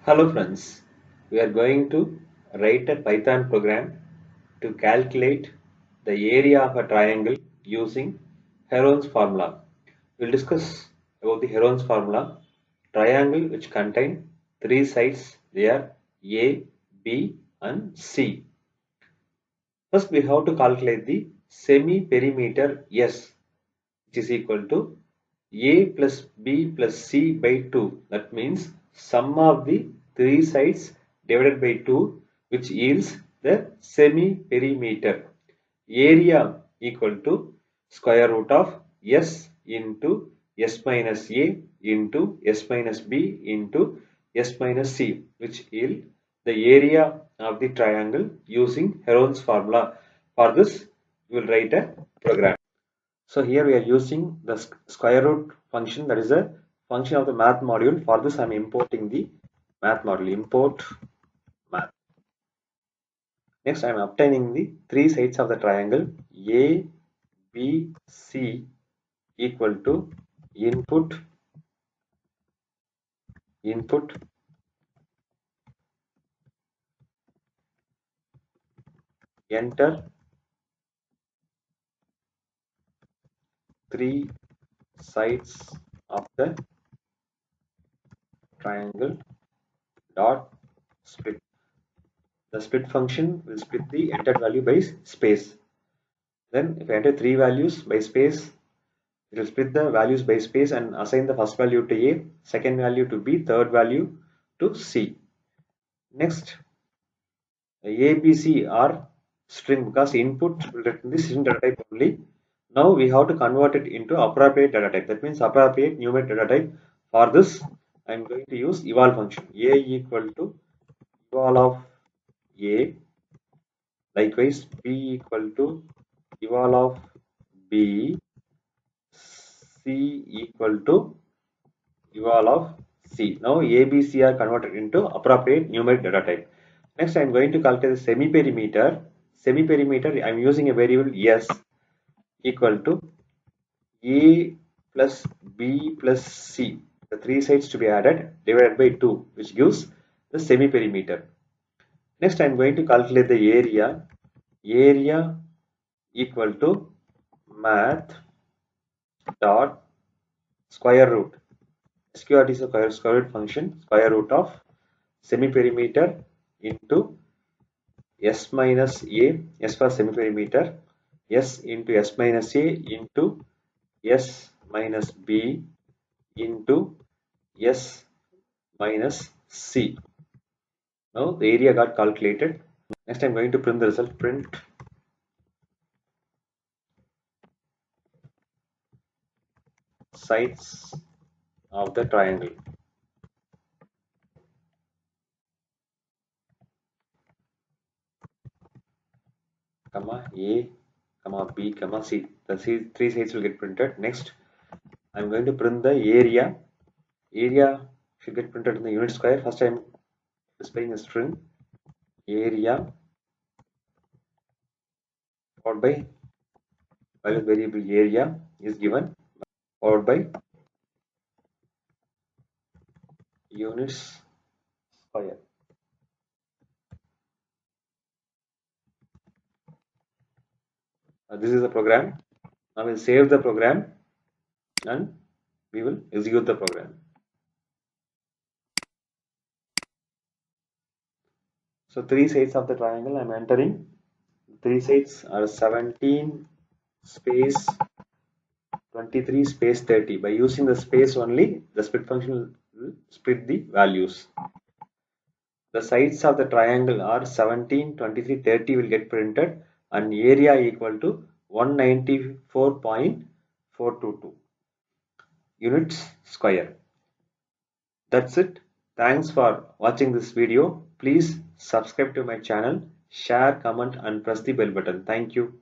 Hello friends, we are going to write a Python program to calculate the area of a triangle using Heron's formula. We will discuss about the Heron's formula. Triangle which contain three sides, they are A, B and C. First we have to calculate the semi-perimeter S, which is equal to A plus B plus C by 2. That means sum of the three sides divided by 2, which yields the semi-perimeter. Area equal to square root of S into S minus A into S minus B into S minus C, which yield the area of the triangle using Heron's formula. For this, we will write a program. So here we are using the square root function, that is a function of the math module. For this I am importing the math module, import math. Next I am obtaining the three sides of the triangle A, B, C equal to input, enter three sides of the triangle dot split. The split function will split the entered value by space. Then if I enter three values by space, it will split the values by space and assign the first value to A, second value to B, third value to C. Next, A, B, C are string because input will return the string data type only. Now we have to convert it into appropriate data type. That means appropriate numeric data type. For this, I am going to use eval function. A equal to eval of A. Likewise, B equal to eval of B. C equal to eval of C. Now A, B, C are converted into appropriate numeric data type. Next, I am going to calculate the semi-perimeter. Semi-perimeter, I am using a variable S equal to A plus B plus C. The three sides to be added divided by 2, which gives the semi-perimeter. Next, I am going to calculate the area. Area equal to math dot square root. SQRT is a square root function, square root of semi-perimeter into S minus A, S for semi-perimeter, S into S minus A into S minus B into S minus C. Now the area got calculated. Next I'm going to print the result. Print sides of the triangle. Comma A, comma B, comma C. The three sides will get printed. Next, I'm going to print the area. Area should get printed in the unit square. First, I'm displaying a string. Area followed by value variable area is given, followed by units square. This is the program. Now we'll save the program and we will execute the program. So three sides of the triangle I'm entering. Three sides are 17 space 23 space 30. By using the space only, the split function will split the values. The sides of the triangle are 17, 23, 30 will get printed and area equal to 194.422 units square. That's it. Thanks for watching this video. Please subscribe to my channel, share, comment and press the bell button. Thank you.